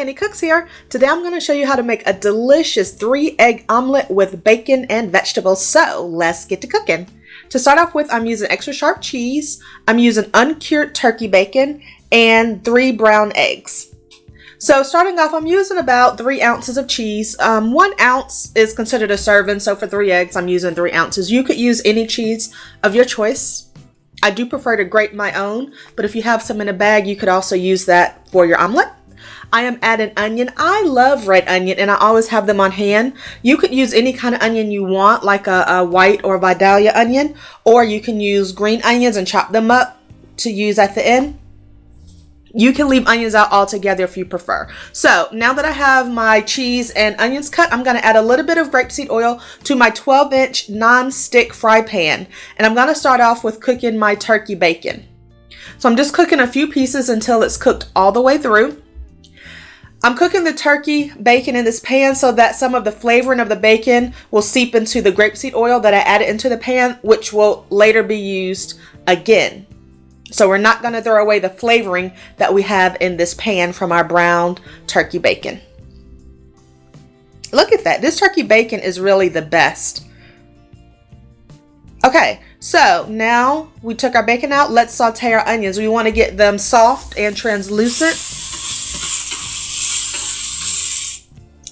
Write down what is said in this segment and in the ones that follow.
Tanny Cooks here. Today I'm going to show you how to make a delicious 3-egg omelet with bacon and vegetables. So let's get to cooking. To start off with, I'm using extra sharp cheese, I'm using uncured turkey bacon, and 3 brown eggs. So starting off, I'm using about 3 ounces of cheese. 1 ounce is considered a serving, so for 3 eggs, I'm using 3 ounces. You could use any cheese of your choice. I do prefer to grate my own, but if you have some in a bag, you could also use that for your omelet. I am adding onion. I love red onion and I always have them on hand. You could use any kind of onion you want, like a white or Vidalia onion, or you can use green onions and chop them up to use at the end. You can leave onions out altogether if you prefer. So now that I have my cheese and onions cut, I'm going to add a little bit of grapeseed oil to my 12-inch non-stick fry pan. And I'm going to start off with cooking my turkey bacon. So I'm just cooking a few pieces until it's cooked all the way through. I'm cooking the turkey bacon in this pan so that some of the flavoring of the bacon will seep into the grapeseed oil that I added into the pan, which will later be used again. So we're not going to throw away the flavoring that we have in this pan from our browned turkey bacon. Look at that. This turkey bacon is really the best. Okay, so now we took our bacon out. Let's saute our onions. We want to get them soft and translucent.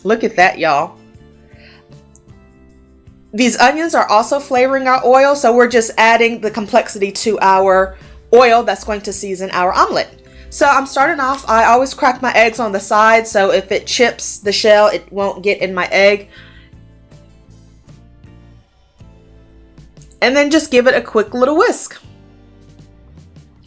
Look at that, y'all. These onions are also flavoring our oil, so we're just adding the complexity to our oil that's going to season our omelet. So I'm starting off, I always crack my eggs on the side, so if it chips the shell, it won't get in my egg. And then just give it a quick little whisk.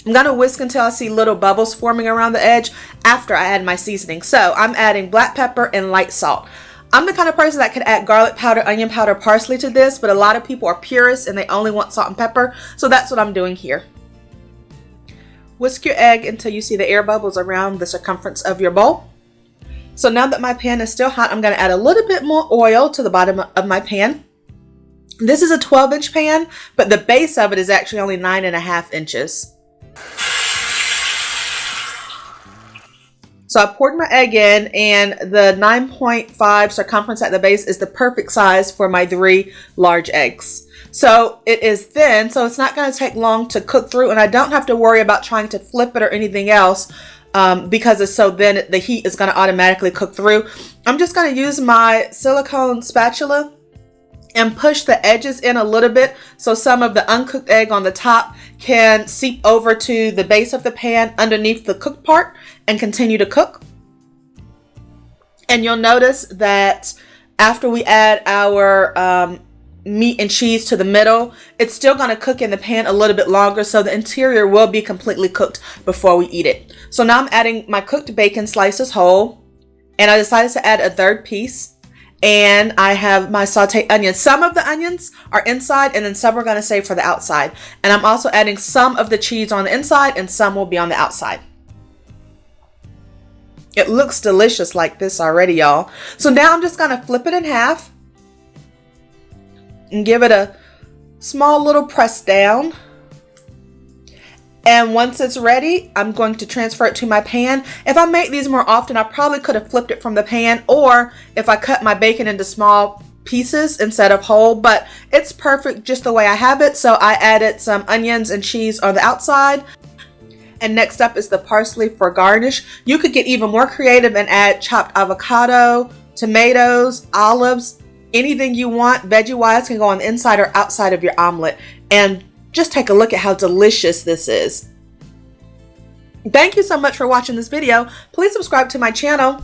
I'm going to whisk until I see little bubbles forming around the edge after I add my seasoning. So I'm adding black pepper and light salt. I'm the kind of person that could add garlic powder, onion powder, parsley to this, but a lot of people are purists and they only want salt and pepper. So that's what I'm doing here. Whisk your egg until you see the air bubbles around the circumference of your bowl. So now that my pan is still hot, I'm going to add a little bit more oil to the bottom of my pan. This is a 12-inch pan, but the base of it is actually only 9.5 inches. So I poured my egg in, and the 9.5 circumference at the base is the perfect size for my 3 large eggs. So it is thin, so it's not going to take long to cook through, and I don't have to worry about trying to flip it or anything else because it's so thin, the heat is going to automatically cook through. I'm just going to use my silicone spatula and push the edges in a little bit so some of the uncooked egg on the top can seep over to the base of the pan underneath the cooked part and continue to cook. And you'll notice that after we add our meat and cheese to the middle, it's still going to cook in the pan a little bit longer, so the interior will be completely cooked before we eat it. So now I'm adding my cooked bacon slices whole, and I decided to add a 3rd piece, and I have my sauteed onions. Some of the onions are inside and then some we're going to save for the outside, and I'm also adding some of the cheese on the inside and some will be on the outside. It looks delicious like this already, y'all. So now I'm just going to flip it in half and give it a small little press down. And once it's ready, I'm going to transfer it to my pan. If I make these more often, I probably could have flipped it from the pan, or if I cut my bacon into small pieces instead of whole, but it's perfect just the way I have it. So I added some onions and cheese on the outside. And next up is the parsley for garnish. You could get even more creative and add chopped avocado, tomatoes, olives, anything you want veggie-wise can go on the inside or outside of your omelet. And just take a look at how delicious this is. Thank you so much for watching this video. Please subscribe to my channel